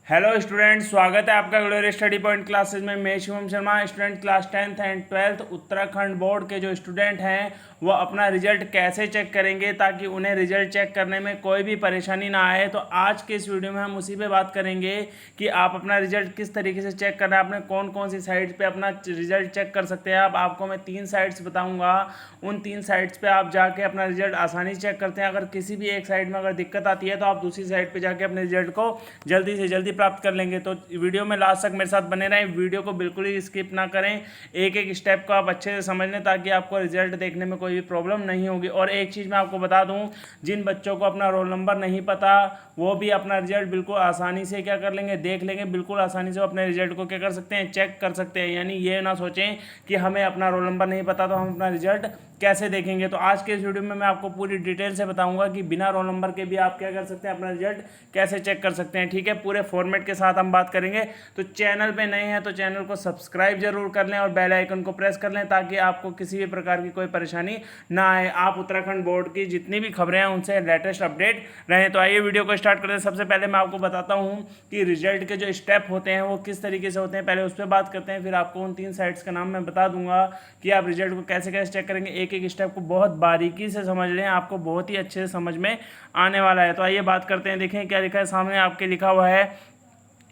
Hello student, स्वागत है आपका ग्लोरी स्टडी पॉइंट क्लासेस में। मैं Shivam Sharma. Student class 10th and 12th Uttarakhand board के जो स्टूडेंट हैं वो अपना रिजल्ट कैसे चेक करेंगे ताकि उन्हें रिजल्ट चेक करने में कोई भी परेशानी ना आए। तो आज के इस वीडियो में हम उसी पे बात करेंगे कि आप अपना रिजल्ट किस तरीके से चेक करना है, आपने कौन कौन सी साइट पे अपना रिजल्ट चेक कर सकते हैं। अब आपको मैं 3 साइट्स बताऊँगा, उन 3 साइट्स पर आप जाके अपना रिजल्ट आसानी से चेक करते हैं। अगर किसी भी एक साइट में अगर दिक्कत आती है तो आप दूसरी साइट पर जाके अपने रिजल्ट को जल्दी से जल्दी प्राप्त कर लेंगे। तो वीडियो में लास्ट तक मेरे साथ बने रहें, वीडियो को बिल्कुल ही स्किप ना करें, एक एक स्टेप को आप अच्छे से समझ लें ताकि आपको रिजल्ट देखने में कोई भी प्रॉब्लम नहीं होगी। और एक चीज़ मैं आपको बता दूं, जिन बच्चों को अपना रोल नंबर नहीं पता वो भी अपना रिजल्ट बिल्कुल आसानी से क्या कर लेंगे, देख लेंगे। बिल्कुल आसानी से अपने रिजल्ट को क्या कर सकते हैं, चेक कर सकते हैं। यानी ये ना सोचें कि हमें अपना रोल नंबर नहीं पता तो हम अपना रिजल्ट कैसे देखेंगे। तो आज के इस वीडियो में मैं आपको पूरी डिटेल से बताऊंगा कि बिना रोल नंबर के भी आप क्या कर सकते हैं, अपना रिजल्ट कैसे चेक कर सकते हैं। ठीक है, पूरे फॉर्मेट के साथ हम बात करेंगे। तो चैनल पे नए हैं तो चैनल को सब्सक्राइब जरूर कर लें और बेल आइकन को प्रेस कर लें ताकि आपको किसी भी प्रकार की कोई परेशानी ना आए, आप उत्तराखंड बोर्ड की जितनी भी खबरें हैं उनसे लेटेस्ट अपडेट रहें। तो आइए वीडियो को स्टार्ट करते हैं। सबसे पहले मैं आपको बताता हूँ कि रिजल्ट के जो स्टेप होते हैं वो किस तरीके से होते हैं, पहले उस पर बात करते हैं। फिर आपको उन 3 साइट्स का नाम मैं बता दूंगा कि आप रिजल्ट को कैसे कैसे चेक करेंगे। एक एक स्टेप को बहुत बारीकी से समझ लें, आपको बहुत ही अच्छे से समझ में आने वाला है। तो आइए बात करते हैं। देखें क्या लिखा है सामने, आपके लिखा हुआ है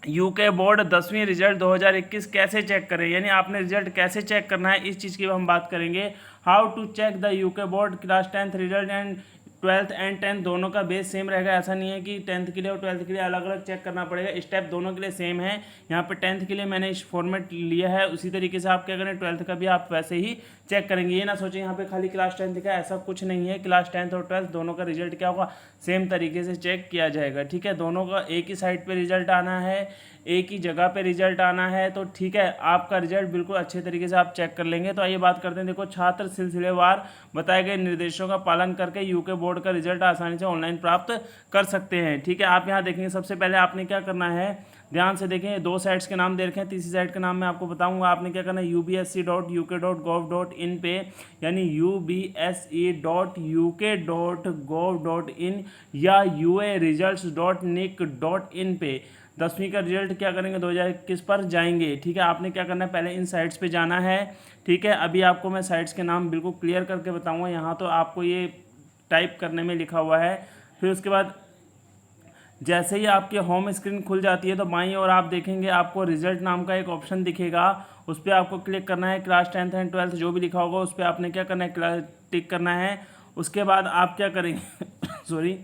यूके बोर्ड 10वीं रिजल्ट 2021 कैसे चेक करें। यानी आपने रिजल्ट कैसे चेक करना है, इस चीज़ की हम बात करेंगे। How to check the UK board class 10th result and 12th and 10th दोनों का बेस सेम रहेगा। ऐसा नहीं है कि 10th के लिए और 12th के लिए अलग अलग चेक करना पड़ेगा, स्टेप दोनों के लिए सेम है। यहाँ पे 10th के लिए मैंने इस फॉर्मेट लिया है, उसी तरीके से आप क्या करें 12th का भी आप वैसे ही चेक करेंगे। ये ना सोचें यहाँ पे खाली क्लास 10th का, ऐसा कुछ नहीं है। क्लास 10th और 12th दोनों का रिजल्ट क्या होगा, सेम तरीके से चेक किया जाएगा। ठीक है, दोनों का एक ही साइट पर रिजल्ट आना है, एक ही जगह पे रिजल्ट आना है। तो ठीक है, आपका रिजल्ट बिल्कुल अच्छे तरीके से आप चेक कर लेंगे। तो आइए बात करते हैं। देखो, छात्र सिलसिलेवार बताए गए निर्देशों का पालन करके यूके बोर्ड का रिजल्ट आसानी से ऑनलाइन प्राप्त कर सकते हैं। ठीक है, आप यहाँ देखेंगे सबसे पहले आपने क्या करना है, ध्यान से देखें। 2 साइट्स के नाम दे रखे हैं, तीसरी साइट का नाम मैं आपको बताऊंगा। आपने क्या करना है, ubsc.uk.gov.in पे, यानी ubsc.uk.gov.in या uaresults.nic.in पे 10वीं का रिजल्ट क्या करेंगे 2021 पर जाएंगे। ठीक है, आपने क्या करना है, पहले इन साइट्स पे जाना है। ठीक है, अभी आपको मैं साइट्स के नाम बिल्कुल क्लियर करके बताऊंगा। यहाँ तो आपको ये टाइप करने में लिखा हुआ है। फिर उसके बाद जैसे ही आपकी होम स्क्रीन खुल जाती है तो बाईं ओर आप देखेंगे आपको रिजल्ट नाम का एक ऑप्शन दिखेगा, उस पर आपको क्लिक करना है। क्लास 10th एंड 12th जो भी लिखा होगा उस पर आपने क्या करना है, टिक करना है। उसके बाद आप क्या करेंगे सॉरी,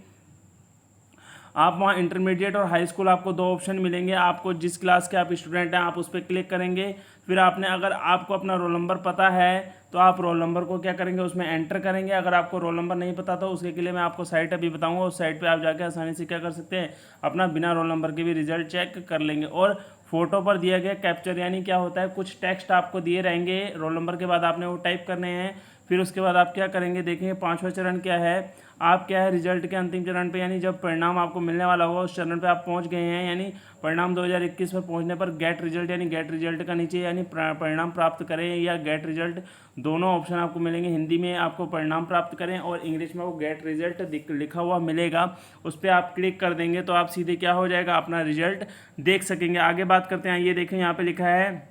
आप वहाँ इंटरमीडिएट और हाई स्कूल आपको 2 ऑप्शन मिलेंगे। आपको जिस क्लास के आप स्टूडेंट हैं आप उस पर क्लिक करेंगे। फिर आपने, अगर आपको अपना रोल नंबर पता है तो आप रोल नंबर को क्या करेंगे, उसमें एंटर करेंगे। अगर आपको रोल नंबर नहीं पता तो उसके लिए मैं आपको साइट अभी बताऊंगा, उस साइट पे आप जाके आसानी से क्या कर सकते हैं, अपना बिना रोल नंबर के भी रिजल्ट चेक कर लेंगे। और फोटो पर दिया गया कैप्चर, यानी क्या होता है, कुछ टेक्स्ट आपको दिए रहेंगे रोल नंबर के बाद आपने वो टाइप करने हैं। फिर उसके बाद आप क्या करेंगे, देखेंगे 5वां चरण क्या है, आप क्या है रिजल्ट के अंतिम चरण पे, यानी जब परिणाम आपको मिलने वाला होगा उस चरण पे आप पहुंच गए हैं। यानी परिणाम 2021 पर पहुंचने पर गेट रिजल्ट, यानी गेट रिजल्ट का नीचे यानी परिणाम प्राप्त करें या गेट रिजल्ट, दोनों ऑप्शन आपको मिलेंगे। हिंदी में आपको परिणाम प्राप्त करें और इंग्लिश में वो गेट रिजल्ट लिखा हुआ मिलेगा, उस पर आप क्लिक कर देंगे तो आप सीधे क्या हो जाएगा, अपना रिजल्ट देख सकेंगे। आगे बात करते हैं। ये देखें यहाँ पे लिखा है,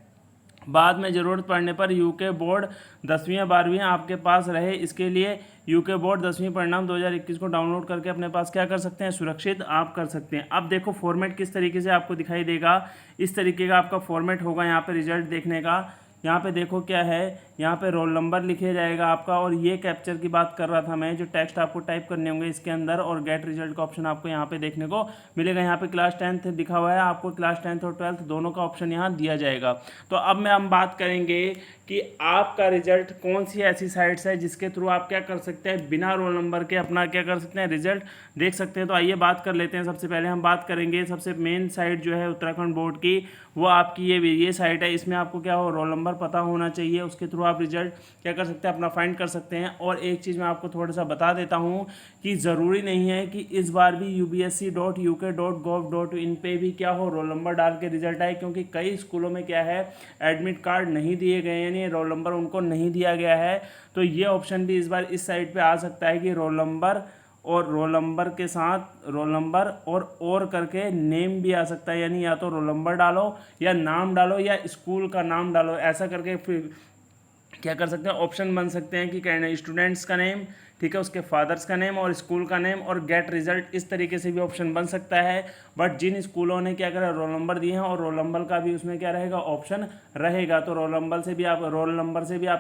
बाद में ज़रूरत पड़ने पर यूके बोर्ड 10वीं या 12वीं आपके पास रहे, इसके लिए यूके बोर्ड 10वीं परिणाम 2021 को डाउनलोड करके अपने पास क्या कर सकते हैं, सुरक्षित आप कर सकते हैं। अब देखो फॉर्मेट किस तरीके से आपको दिखाई देगा, इस तरीके का आपका फॉर्मेट होगा यहाँ पे रिजल्ट देखने का। यहाँ पे देखो क्या है, यहाँ पे रोल नंबर लिखे जाएगा आपका, और ये कैप्चर की बात कर रहा था मैं, जो टेक्स्ट आपको टाइप करने होंगे इसके अंदर, और गेट रिजल्ट का ऑप्शन आपको यहाँ पे देखने को मिलेगा। यहाँ पे क्लास 10th लिखा हुआ है, आपको क्लास 10th और 12th दोनों का ऑप्शन यहाँ दिया जाएगा। तो अब मैं हम बात करेंगे कि आपका रिजल्ट कौन सी ऐसी साइट्स है जिसके थ्रू आप क्या कर सकते हैं, बिना रोल नंबर के अपना क्या कर सकते हैं, रिजल्ट देख सकते हैं। तो आइए बात कर लेते हैं। सबसे पहले हम बात करेंगे, सबसे मेन साइट जो है उत्तराखंड बोर्ड की, वो आपकी ये साइट है। इसमें आपको क्या हो, रोल नंबर पता होना चाहिए, उसके थ्रू आप रिजल्ट क्या कर सकते हैं, अपना फाइंड कर सकते हैं। और एक चीज़ मैं आपको थोड़ा सा बता देता हूँ कि ज़रूरी नहीं है कि इस बार भी ubsc.uk.gov.in पे भी क्या हो, रोल नंबर डाल के रिजल्ट आए, क्योंकि कई स्कूलों में क्या है, एडमिट कार्ड नहीं दिए गए हैं, यानी रोल नंबर उनको नहीं दिया गया है। तो ये ऑप्शन भी इस बार इस साइट पे आ सकता है कि रोल नंबर और रोल नंबर के साथ रोल नंबर और करके नेम भी आ सकता है, यानी या तो रोल नंबर डालो या नाम डालो या स्कूल का नाम डालो, ऐसा करके फिर क्या कर सकते हैं, ऑप्शन बन सकते हैं कि स्टूडेंट्स का नेम, ठीक है, उसके फादर्स का नेम और स्कूल का नेम और गेट रिजल्ट, इस तरीके से भी ऑप्शन बन सकता है। बट जिन स्कूलों ने क्या करा, रोल नंबर दिए हैं और रोल नंबर का भी उसमें क्या रहेगा, ऑप्शन रहेगा, तो रोल नंबर से भी आप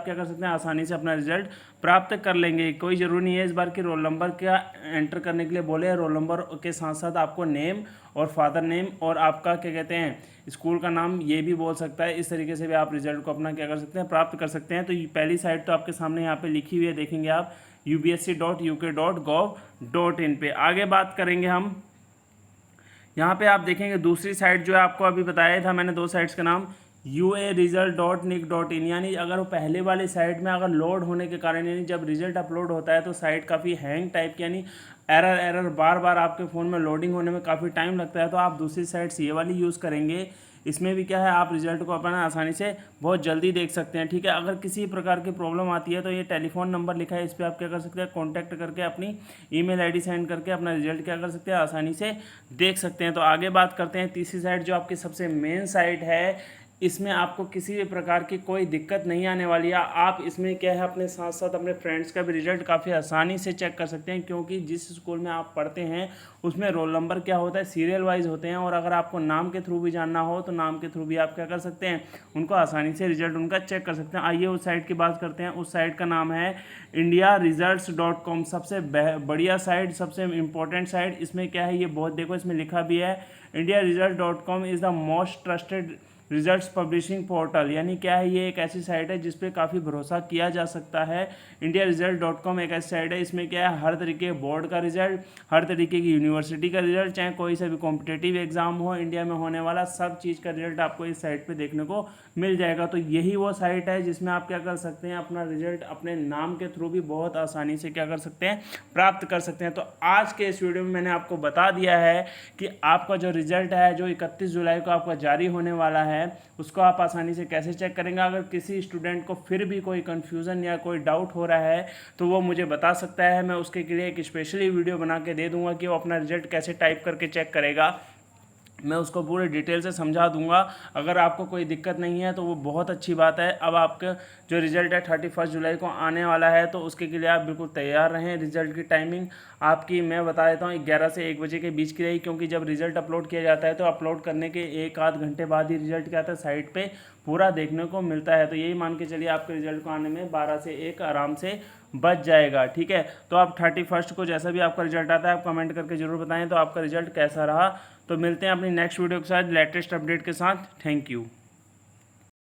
क्या कर सकते हैं, आसानी से अपना रिजल्ट प्राप्त कर लेंगे। कोई ज़रूरी नहीं है इस बार की रोल नंबर का एंटर करने के लिए बोले, रोल नंबर के साथ साथ आपको नेम और फादर नेम और आपका क्या कहते हैं स्कूल का नाम ये भी बोल सकता है। इस तरीके से भी आप रिजल्ट को अपना क्या कर सकते हैं, प्राप्त कर सकते हैं। तो पहली साइट तो आपके सामने यहाँ पे लिखी हुई है, देखेंगे आप upsc.uk.gov.in पे। आगे बात करेंगे हम, यहाँ पे आप देखेंगे दूसरी साइट जो है, आपको अभी बताया था मैंने 2 साइट्स का नाम, uaresult.nic.in, यानी अगर वो पहले वाली साइट में अगर लोड होने के कारण, यानी जब रिजल्ट अपलोड होता है तो साइट काफ़ी हैंग टाइप की, यानी एरर बार बार आपके फ़ोन में लोडिंग होने में काफ़ी टाइम लगता है, तो आप दूसरी साइट्स ये वाली यूज़ करेंगे। इसमें भी क्या है, आप रिजल्ट को अपना आसानी से बहुत जल्दी देख सकते हैं, ठीक है। अगर किसी प्रकार की प्रॉब्लम आती है तो ये टेलीफोन नंबर लिखा है, इस पर आप क्या कर सकते हैं, कॉन्टैक्ट करके अपनी ईमेल आईडी सेंड करके अपना रिजल्ट क्या कर सकते हैं, आसानी से देख सकते हैं। तो आगे बात करते हैं तीसरी साइट जो आपकी सबसे मेन साइट है। इसमें आपको किसी भी प्रकार की कोई दिक्कत नहीं आने वाली है। आप इसमें क्या है, अपने साथ साथ अपने फ्रेंड्स का भी रिजल्ट काफ़ी आसानी से चेक कर सकते हैं, क्योंकि जिस स्कूल में आप पढ़ते हैं उसमें रोल नंबर क्या होता है, सीरियल वाइज होते हैं, और अगर आपको नाम के थ्रू भी जानना हो तो नाम के थ्रू भी आप क्या कर सकते हैं, उनको आसानी से रिजल्ट उनका चेक कर सकते हैं। आइए उस साइट की बात करते हैं। उस साइट का नाम है indiaresults.com। सबसे बढ़िया साइट, सबसे इम्पोर्टेंट साइट। इसमें क्या है, ये बहुत देखो इसमें लिखा भी है, indiaresults.com is the most trusted results publishing portal, यानी क्या है, ये एक ऐसी साइट है जिस पे काफ़ी भरोसा किया जा सकता है। indiaresult.com एक ऐसी साइट है, इसमें क्या है, हर तरीके के बोर्ड का रिजल्ट, हर तरीके की यूनिवर्सिटी का रिजल्ट, चाहे कोई सा भी कॉम्पिटेटिव एग्जाम हो इंडिया में होने वाला, सब चीज़ का रिजल्ट आपको इस साइट पे देखने को मिल जाएगा। तो यही वो साइट है जिसमें आप क्या कर सकते हैं, अपना रिजल्ट अपने नाम के थ्रू भी बहुत आसानी से क्या कर सकते हैं, प्राप्त कर सकते हैं। तो आज के इस वीडियो में मैंने आपको बता दिया है कि आपका जो रिजल्ट है, जो 31 जुलाई को आपका जारी होने वाला है, उसको आप आसानी से कैसे चेक करेंगे। अगर किसी स्टूडेंट को फिर भी कोई कन्फ्यूज़न या कोई डाउट हो रहा है तो वो मुझे बता सकता है, मैं उसके लिए एक स्पेशली वीडियो बना के दे दूंगा कि वो अपना रिजल्ट कैसे टाइप करके चेक करेगा। मैं उसको पूरे डिटेल से समझा दूंगा। अगर आपको कोई दिक्कत नहीं है तो वो बहुत अच्छी बात है। अब आपका जो रिज़ल्ट है 31 जुलाई को आने वाला है, तो उसके लिए आप बिल्कुल तैयार रहें। रिज़ल्ट की टाइमिंग आपकी मैं बता देता हूँ, 11 से 1 बजे के बीच की रही, क्योंकि जब रिज़ल्ट अपलोड किया जाता है तो अपलोड करने के 1 आध घंटे बाद ही रिज़ल्ट क्या आता है, साइट पर पूरा देखने को मिलता है। तो यही मान के चलिए आपके रिज़ल्ट को आने में 12 से 1 आराम से बच जाएगा, ठीक है। तो आप 31 को जैसा भी आपका रिजल्ट आता है आप कमेंट करके ज़रूर बताएं तो आपका रिजल्ट कैसा रहा। तो मिलते हैं अपनी नेक्स्ट वीडियो के साथ लेटेस्ट अपडेट के साथ। Thank you.